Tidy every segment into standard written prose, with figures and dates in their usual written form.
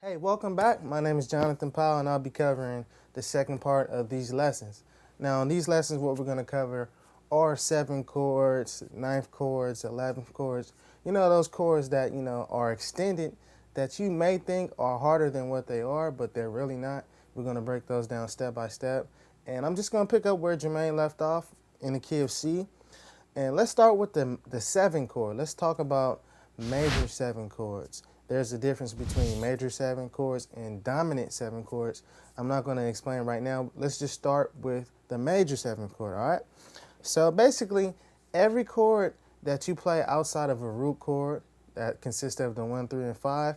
Hey, welcome back. My name is Jonathan Powell, and I'll be covering the second part of these lessons. Now, in these lessons, what we're going to cover are 7 chords, ninth chords, 11th chords. You know, those chords that, are extended that you may think are harder than what they are, but they're really not. We're going to break those down step by step. And I'm just going to pick up where Jermaine left off in the key of C. And let's start with the 7 chord. Let's talk about major 7 chords. There's a difference between major 7 chords and dominant 7 chords. I'm not going to explain right now. Let's just start with the major 7 chord, all right? So basically, every chord that you play outside of a root chord that consists of the 1, 3, and 5,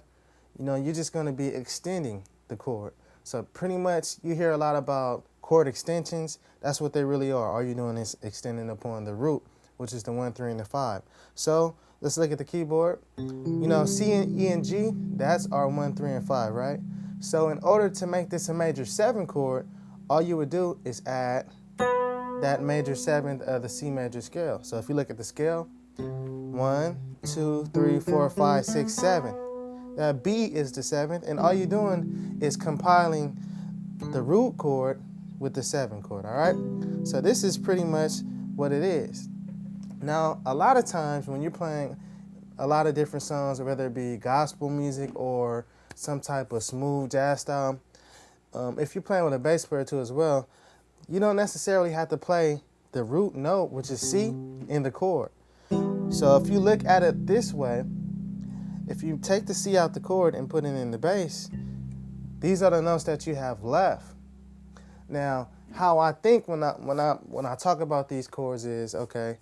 you're just going to be extending the chord. So pretty much you hear a lot about chord extensions. That's what they really are. All you're doing is extending upon the root, which is the 1, 3, and the 5. So let's look at the keyboard. C and E and G, that's our 1, 3, and 5, right? So in order to make this a major 7 chord, all you would do is add that major 7th of the C major scale. So if you look at the scale, 1, 2, 3, 4, 5, 6, 7. That B is the 7th, and all you're doing is compiling the root chord with the 7 chord, all right? So this is pretty much what it is. Now, a lot of times when you're playing a lot of different songs, whether it be gospel music or some type of smooth jazz style, if you're playing with a bass player too as well, you don't necessarily have to play the root note, which is C, in the chord. So if you look at it this way, if you take the C out the chord and put it in the bass, these are the notes that you have left. Now, how I think when I talk about these chords is, okay,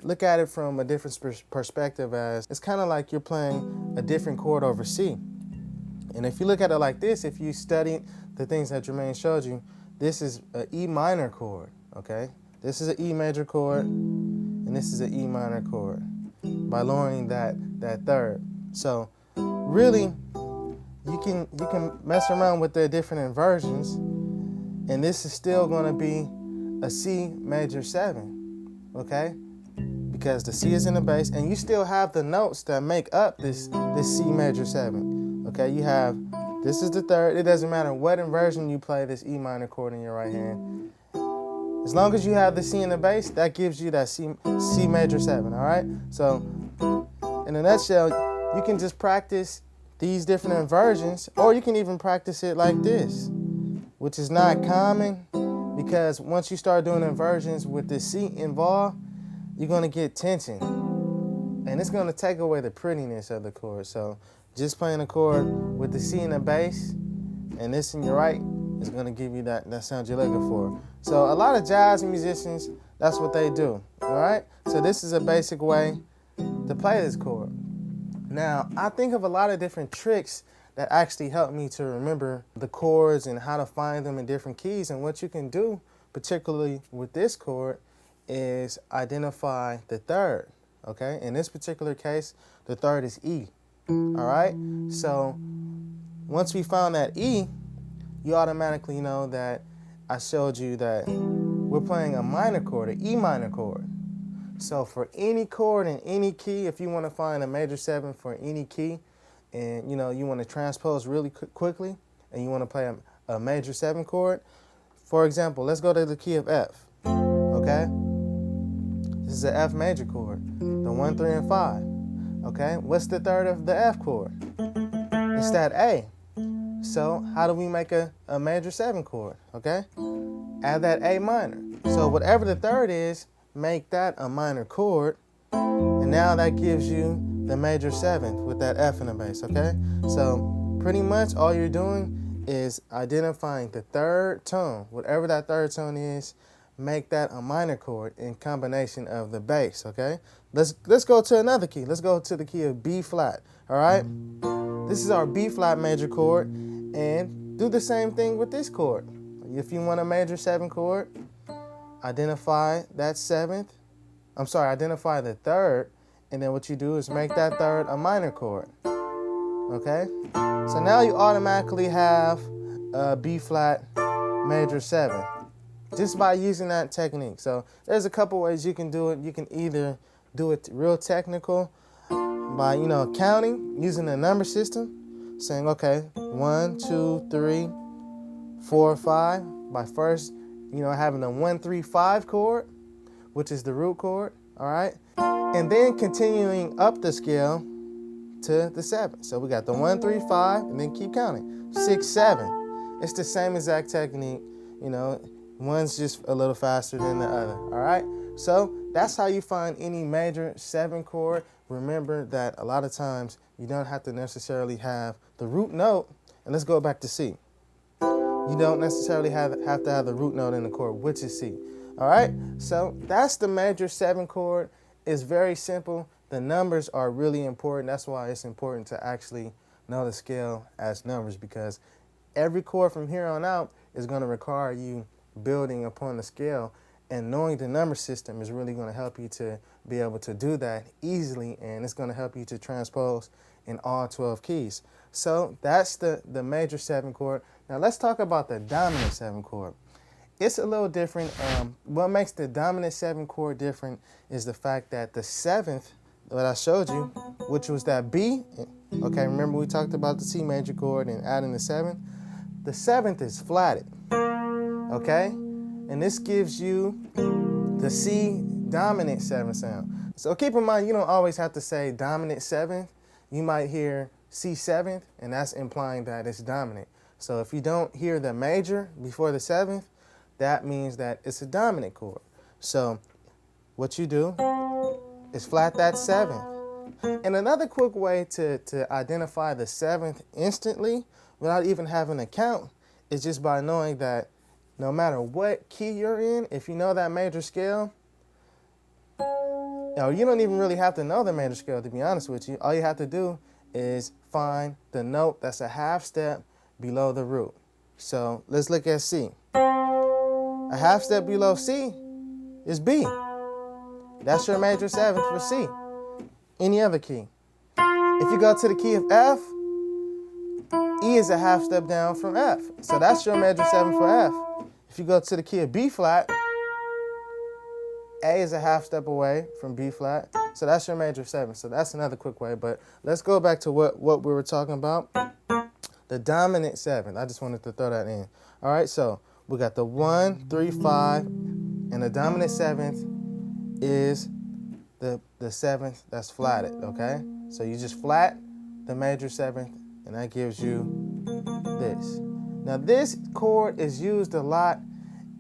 look at it from a different perspective, as it's kind of like you're playing a different chord over C. And if you look at it like this, if you study the things that Jermaine showed you, this is an E minor chord, okay? This is an E major chord, and this is an E minor chord by lowering that third. So really, you can mess around with the different inversions, and this is still going to be a C major 7, okay? Because the C is in the bass, and you still have the notes that make up this C major 7. Okay, you have, this is the third. It doesn't matter what inversion you play this E minor chord in your right hand. As long as you have the C in the bass, that gives you that C major 7, all right? So in a nutshell, you can just practice these different inversions, or you can even practice it like this, which is not common, because once you start doing inversions with the C involved, you're going to get tension, and it's going to take away the prettiness of the chord. So just playing a chord with the C in the bass and this in your right is going to give you that sound you're looking for. So a lot of jazz musicians, that's what they do, all right? So this is a basic way to play this chord. Now, I think of a lot of different tricks that actually help me to remember the chords and how to find them in different keys. And what you can do, particularly with this chord, is identify the third, okay? In this particular case, the third is E, all right? So once we found that E, you automatically know that I showed you that we're playing a minor chord, an E minor chord. So for any chord in any key, if you want to find a major 7 for any key, and you want to transpose really quickly, and you want to play a major 7 chord, for example, let's go to the key of F, okay? This is an F major chord, the 1, 3, and 5. Okay, what's the third of the F chord? It's that A. So how do we make a major 7 chord? Okay, add that A minor. So whatever the third is, make that a minor chord, and now that gives you the major 7th with that F in the bass. Okay, so pretty much all you're doing is identifying the third tone, whatever that third tone is. Make that a minor chord in combination of the bass, okay? Let's go to another key. Let's go to the key of B flat, all right? This is our B flat major chord, and do the same thing with this chord. If you want a major 7 chord, identify that 7th. Identify the third, and then what you do is make that third a minor chord, okay? So now you automatically have a B flat major 7. Just by using that technique. So there's a couple ways you can do it. You can either do it real technical by, counting, using the number system. saying, okay, 1, 2, 3, 4, 5, by first, having a 1, 3, 5 chord, which is the root chord, all right? And then continuing up the scale to the 7. So we got the 1, 3, 5, and then keep counting. 6, 7. It's the same exact technique, one's just a little faster than the other, all right? So that's how you find any major 7 chord. Remember that a lot of times you don't have to necessarily have the root note, and let's go back to C. You don't necessarily have to have the root note in the chord, which is C. All right, so that's the major 7 chord. It's very simple. The numbers are really important. That's why it's important to actually know the scale as numbers, because every chord from here on out is going to require you building upon the scale, and knowing the number system is really going to help you to be able to do that easily, and it's going to help you to transpose in all 12 keys. So that's the major 7 chord. Now let's talk about the dominant 7 chord. It's a little different. What makes the dominant 7 chord different is the fact that the 7th, what I showed you, which was that B, okay, remember we talked about the C major chord and adding the 7th? The 7th is flatted, okay? And this gives you the C dominant 7 sound. So keep in mind, you don't always have to say dominant 7th. You might hear C 7th, and that's implying that it's dominant. So if you don't hear the major before the 7th, that means that it's a dominant chord. So what you do is flat that 7th. And another quick way to identify the 7th instantly without even having a count is just by knowing that no matter what key you're in, if you know that major scale, you don't even really have to know the major scale, to be honest with you. All you have to do is find the note that's a half step below the root. So let's look at C. A half step below C is B. That's your major 7th for C. Any other key. If you go to the key of F, E is a half step down from F. So that's your major 7th for F. If you go to the key of B flat, A is a half step away from B flat. So that's your major 7th. So that's another quick way. But let's go back to what we were talking about. The dominant 7th. I just wanted to throw that in. All right, so we got the 1, 3, 5, and the dominant 7th is the 7th that's flatted, okay? So you just flat the major 7th, and that gives you this. Now this chord is used a lot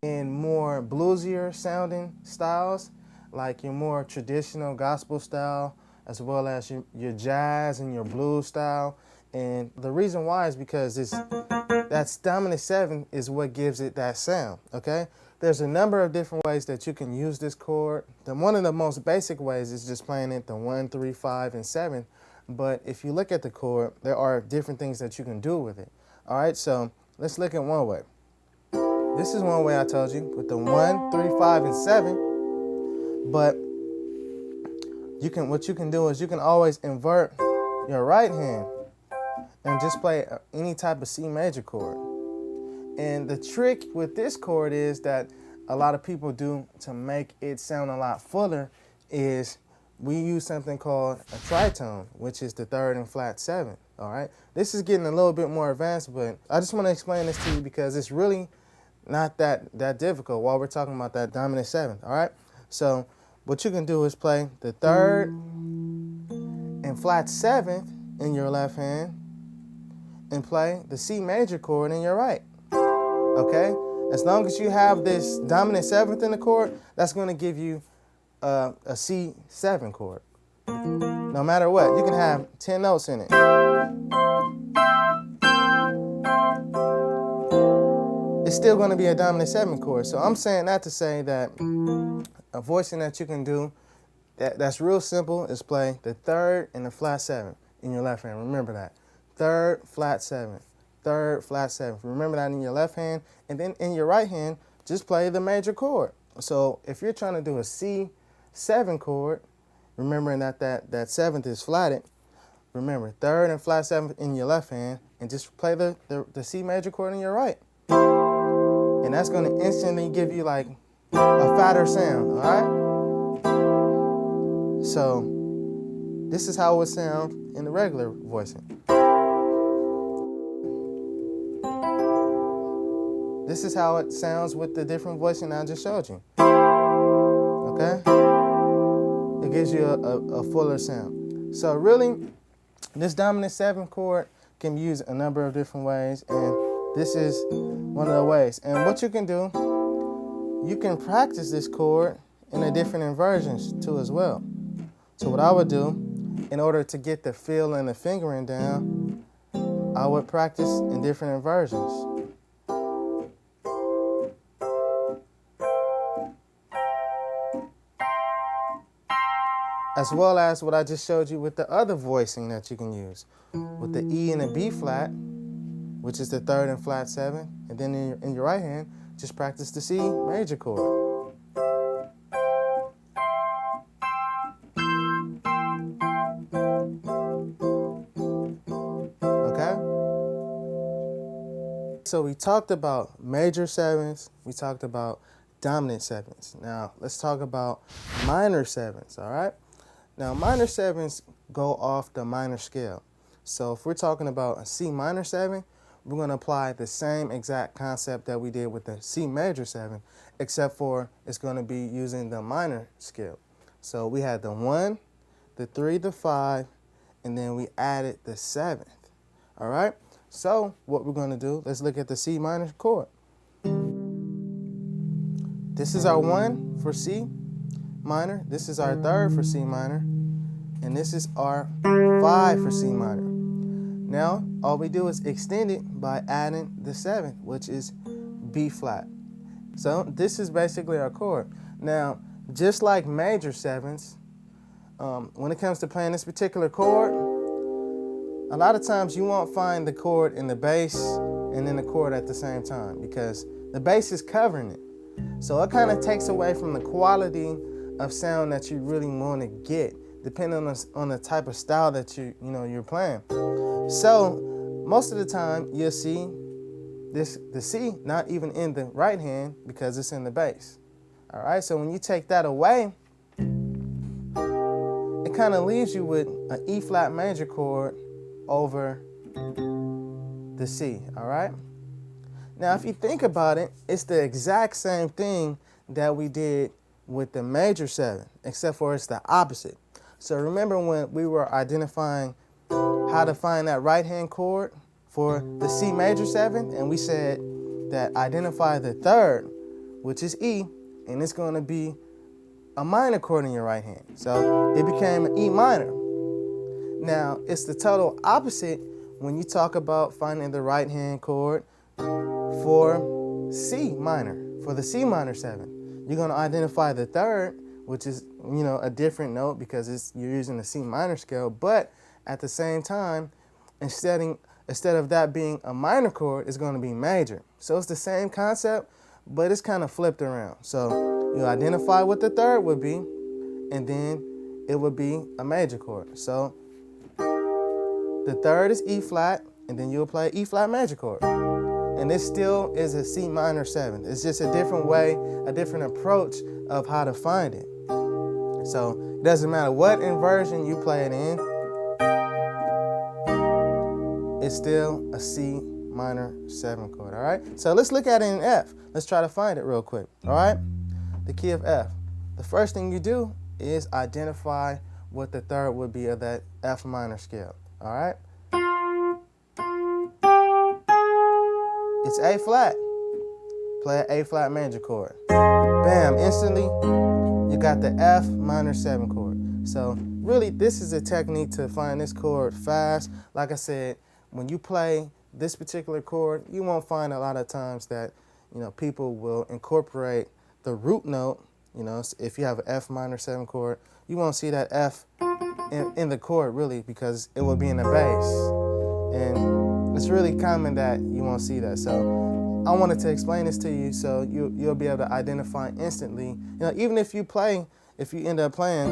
in more bluesier sounding styles, like your more traditional gospel style, as well as your jazz and your blues style. And the reason why is because that dominant 7 is what gives it that sound, okay? There's a number of different ways that you can use this chord. One of the most basic ways is just playing it the 1, 3, 5, and 7. But if you look at the chord, there are different things that you can do with it. All right, so let's look at one way. This is one way I told you, with the 1, 3, 5, and 7. But what you can do is you can always invert your right hand and just play any type of C major chord. And the trick with this chord is that a lot of people do to make it sound a lot fuller is we use something called a tritone, which is the 3rd and flat 7, all right? This is getting a little bit more advanced, but I just want to explain this to you because it's really not that difficult while we're talking about that dominant 7th, all right? So what you can do is play the 3rd and flat 7th in your left hand and play the C major chord in your right, okay? As long as you have this dominant 7th in the chord, that's going to give you a C7 chord. No matter what, you can have 10 notes in it. It's still going to be a dominant 7 chord. So I'm saying that to say that a voicing that you can do that's real simple is play the 3rd and the flat 7 in your left hand. Remember that. 3rd, flat 7. 3rd, flat 7. Remember that in your left hand. And then in your right hand, just play the major chord. So if you're trying to do a C7 chord, remembering that 7th is flatted, remember 3rd and flat 7th in your left hand, and just play the C major chord in your right. And that's going to instantly give you like a fatter sound, all right? So this is how it would sound in the regular voicing. this is how it sounds with the different voicing I just showed you. Okay? It gives you a fuller sound. So really, this dominant 7 chord can be used a number of different ways, and this is one of the ways. And what you can do, you can practice this chord in the different inversions too as well. So what I would do, in order to get the feel and the fingering down, I would practice in different inversions. As well as what I just showed you with the other voicing that you can use. With the E and the B flat, which is the 3rd and flat 7, and then in your right hand, just practice the C major chord. Okay? So we talked about major 7s, we talked about dominant 7s. Now let's talk about minor 7s, all right? Now minor 7s go off the minor scale. So if we're talking about a C minor 7, we're going to apply the same exact concept that we did with the C major 7, except for it's going to be using the minor scale. So we had the 1, the 3, the 5, and then we added the 7th. All right? So what we're going to do, let's look at the C minor chord. This is our 1 for C minor, this is our 3rd for C minor, and this is our 5 for C minor. Now, all we do is extend it by adding the 7th, which is B flat. So this is basically our chord. Now, just like major 7s, when it comes to playing this particular chord, a lot of times you won't find the chord in the bass and then the chord at the same time, because the bass is covering it. So it kind of takes away from the quality of sound that you really want to get, depending on the type of style that you're playing. So most of the time you'll see the C not even in the right hand because it's in the bass. All right, so when you take that away, it kind of leaves you with an E flat major chord over the C. All right. Now, if you think about it, it's the exact same thing that we did with the major 7, except for it's the opposite. So remember when we were identifying how to find that right hand chord for the C major 7, and we said that identify the 3rd, which is E, and it's going to be a minor chord in your right hand. So it became an E minor. Now, it's the total opposite when you talk about finding the right hand chord for C minor, for the C minor 7. You're going to identify the 3rd, which is, a different note because you're using the C minor scale, but at the same time, instead of that being a minor chord, it's going to be major. So it's the same concept, but it's kind of flipped around. So you identify what the 3rd would be, and then it would be a major chord. So the 3rd is E flat, and then you'll play E flat major chord. And this still is a C minor 7. It's just a different way, a different approach of how to find it. So it doesn't matter what inversion you play it in, it's still a C minor 7 chord, all right? So let's look at it in F. Let's try to find it real quick, all right? The key of F. The first thing you do is identify what the 3rd would be of that F minor scale, all right? It's A flat. Play an A flat major chord. Bam, instantly you got the F minor 7 chord. So really this is a technique to find this chord fast. Like I said, when you play this particular chord, you won't find a lot of times that people will incorporate the root note. If you have an F minor 7 chord, you won't see that F in the chord really, because it will be in the bass. And it's really common that you won't see that. So I wanted to explain this to you so you'll be able to identify instantly. Even if you end up playing,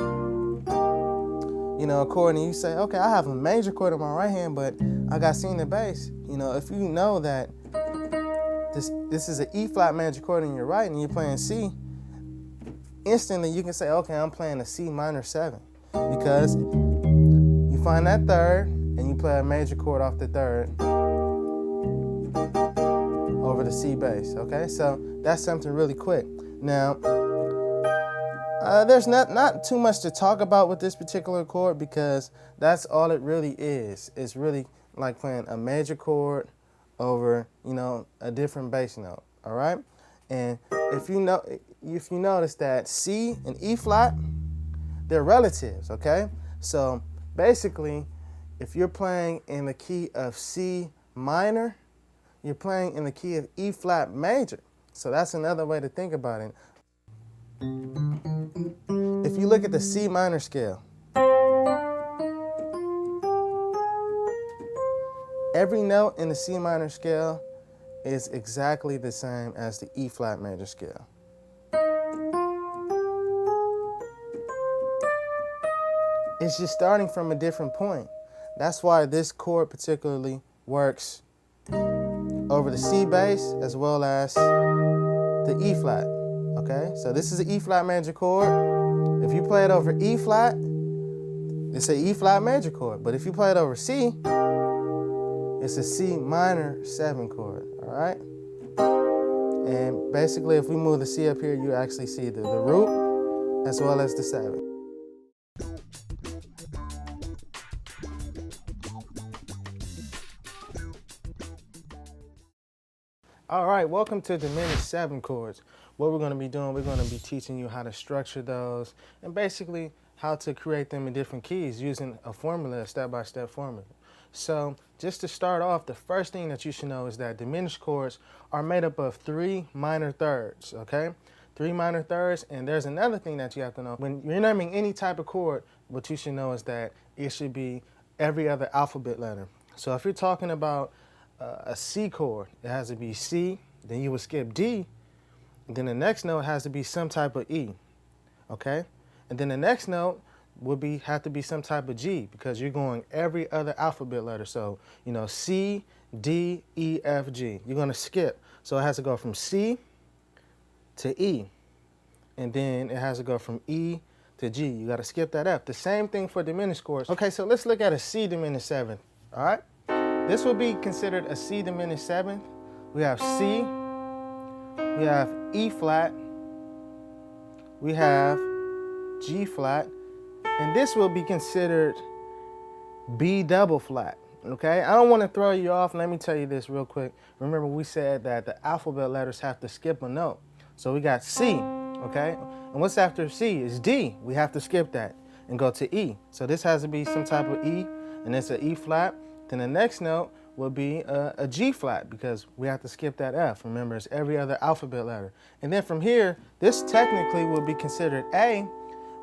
a chord and you say, okay, I have a major chord in my right hand, but I got C in the bass. If you know that this is an E flat major chord in your right and you're playing C, instantly you can say, okay, I'm playing a C minor 7, because you find that 3rd and you play a major chord off the 3rd over the C bass, okay? So that's something really quick. Now, there's not too much to talk about with this particular chord because that's all it really is. It's really like playing a major chord over, you know, a different bass note, all right? And if you notice that C and E flat, they're relatives, okay? So basically, if you're playing in the key of C minor, you're playing in the key of E flat major. So that's another way to think about it. If you look at the C minor scale, every note in the C minor scale is exactly the same as the E flat major scale. It's just starting from a different point. That's why this chord particularly works over the C bass as well as the E flat, okay? So this is an E flat major chord. If you play it over E flat, it's an E flat major chord. But if you play it over C, it's a C minor 7 chord, all right? And basically, if we move the C up here, you actually see the root as well as the 7. All right, welcome to diminished 7 chords. What we're going to be doing, we're going to be teaching you how to structure those and basically how to create them in different keys using a formula, a step-by-step formula. So just to start off, the first thing that you should know is that diminished chords are made up of 3 minor thirds, okay? 3 minor thirds, and there's another thing that you have to know. When you're naming any type of chord, what you should know is that it should be every other alphabet letter. So if you're talking about a C chord, it has to be C, then you would skip D, and then the next note has to be some type of E, okay? And then the next note would have to be some type of G because you're going every other alphabet letter. So, you know, C, D, E, F, G. You're going to skip. So it has to go from C to E, and then it has to go from E to G. You got to skip that F. The same thing for diminished chords. Okay, so let's look at a C diminished 7th, all right? This will be considered a C diminished 7th. We have C, we have E flat, we have G flat, and this will be considered B double flat, okay? I don't want to throw you off. Let me tell you this real quick. Remember we said that the alphabet letters have to skip a note. So we got C, okay? And what's after C is D. We have to skip that and go to E. So this has to be some type of E, and it's an E flat. Then the next note will be a G flat because we have to skip that F. Remember, it's every other alphabet letter. And then from here, this technically will be considered A,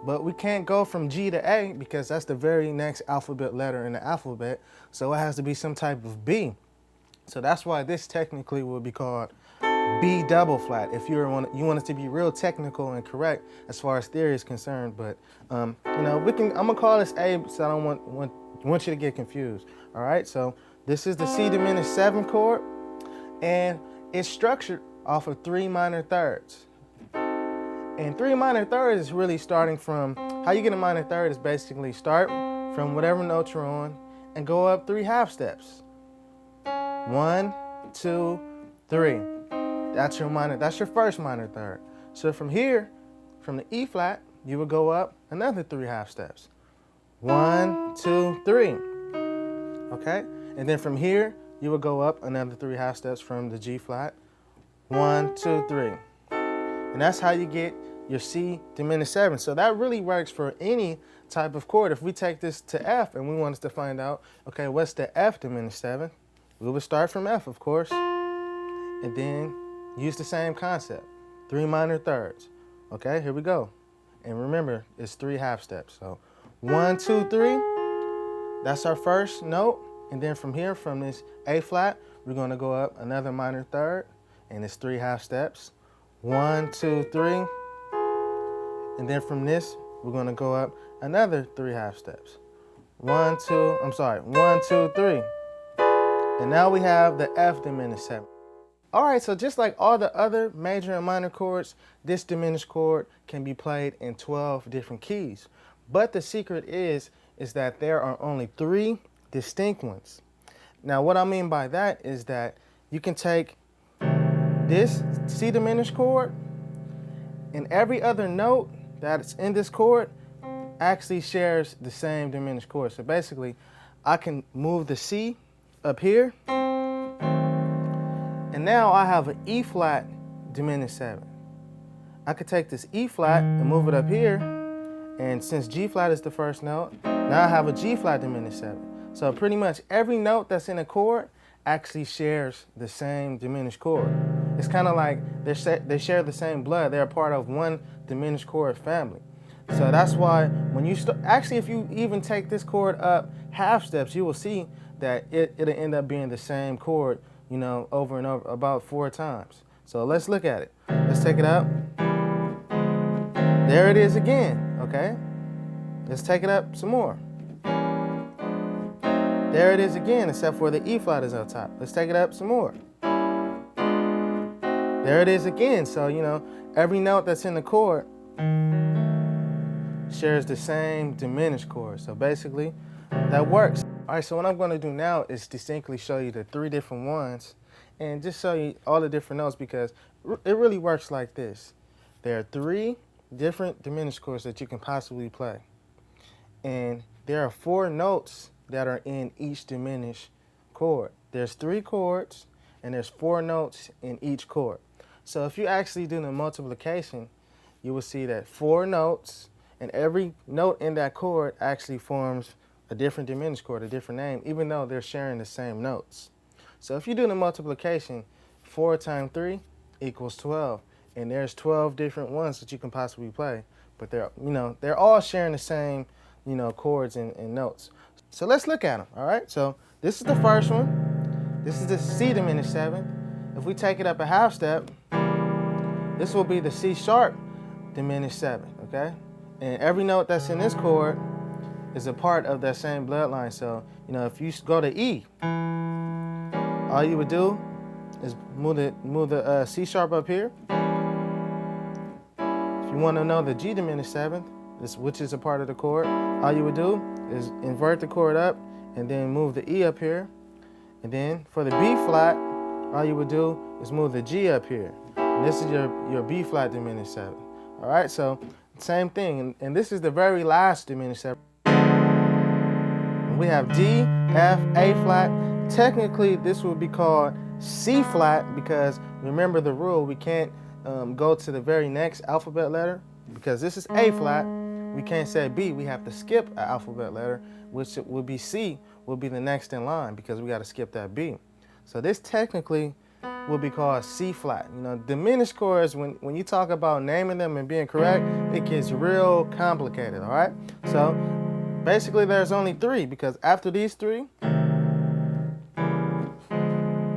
but we can't go from G to A because that's the very next alphabet letter in the alphabet. So it has to be some type of B. So that's why this technically will be called B double flat if you want it to be real technical and correct as far as theory is concerned. But you know, I'm gonna call this A so I don't want you to get confused. All right, so this is the C diminished 7 chord, and it's structured off of 3 minor thirds. And 3 minor thirds is really starting from, how you get a minor third is basically start from whatever note you're on and go up 3 half steps. 1, 2, 3. That's your first minor third. So from here, from the E flat, you would go up another 3 half steps. 1, 2, 3. Okay? And then from here, you would go up another 3 half steps from the G flat. 1, 2, 3. And that's how you get your C diminished 7. So that really works for any type of chord. If we take this to F and we want us to find out, okay, what's the F diminished 7? We would start from F, of course, and then use the same concept. 3 minor thirds. Okay, here we go. And remember, it's 3 half steps. So 1, 2, 3. That's our first note. And then from here, from this A flat, we're going to go up another minor third, and it's 3 half steps. 1, 2, 3. And then from this, we're going to go up another 3 half steps. 1, 2, 3. And now we have the F diminished 7. All right, so just like all the other major and minor chords, this diminished chord can be played in 12 different keys. But the secret is that there are only 3 distinct ones. Now, what I mean by that is that you can take this C diminished chord and every other note that's in this chord actually shares the same diminished chord. So basically, I can move the C up here, and now I have an E flat diminished 7. I could take this E flat and move it up here, and since G flat is the first note, now I have a G flat diminished 7. So pretty much every note that's in a chord actually shares the same diminished chord. It's kind of like they share the same blood. They're a part of one diminished chord family. So that's why when you actually, if you even take this chord up half steps, you will see that it'll end up being the same chord, you know, over and over about 4 times. So let's look at it. Let's take it up. There it is again, okay? Let's take it up some more. There it is again, except for the E flat is up top. Let's take it up some more. There it is again. So, you know, every note that's in the chord shares the same diminished chord. So basically, that works. All right, so what I'm going to do now is distinctly show you the 3 different ones and just show you all the different notes, because it really works like this. There are 3 different diminished chords that you can possibly play. And there are 4 notes that are in each diminished chord. There's 3 chords and there's 4 notes in each chord. So if you actually do the multiplication, you will see that 4 notes, and every note in that chord actually forms a different diminished chord, a different name, even though they're sharing the same notes. So if you do the multiplication, 4 times 3 equals 12. And there's 12 different ones that you can possibly play. But they're all sharing the same, you know, chords and notes. So let's look at them, all right? So this is the first one. This is the C diminished 7. If we take it up a half step, this will be the C sharp diminished 7, okay? And every note that's in this chord is a part of that same bloodline. So, you know, if you go to E, all you would do is move the C sharp up here. If you want to know the G diminished 7th, which is a part of the chord, all you would do is invert the chord up and then move the E up here. And then for the B flat, all you would do is move the G up here. And this is your B flat diminished 7. All right, so same thing. And this is the very last diminished 7. And we have D, F, A flat. Technically, this would be called C flat, because remember the rule, we can't go to the very next alphabet letter, because this is A flat. We can't say B, we have to skip an alphabet letter, which would be C, will be the next in line, because we got to skip that B. So this technically will be called C flat. You know, diminished chords, when you talk about naming them and being correct, it gets real complicated, all right? So basically there's only 3, because after these 3,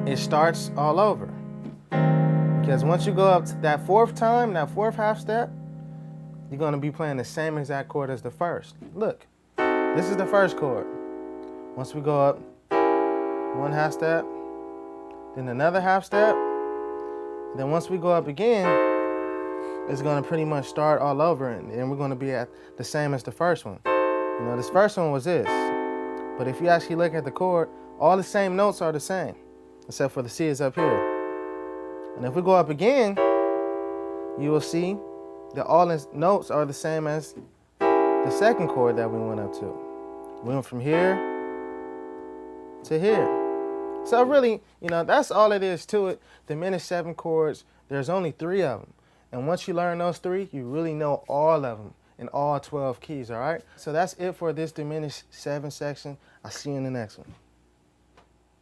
it starts all over. Because once you go up to that 4th time, that 4th half step, you're going to be playing the same exact chord as the first. Look, this is the first chord. Once we go up 1 half step, then another half step, then once we go up again, it's going to pretty much start all over, and we're going to be at the same as the first one. You know, this first one was this, but if you actually look at the chord, all the same notes are the same, except for the C is up here. And if we go up again, you will see that all the notes are the same as the second chord that we went up to. We went from here to here. So really, you know, that's all it is to it. Diminished 7 chords, there's only 3 of them. And once you learn those 3, you really know all of them in all 12 keys, all right? So that's it for this diminished 7 section. I'll see you in the next one.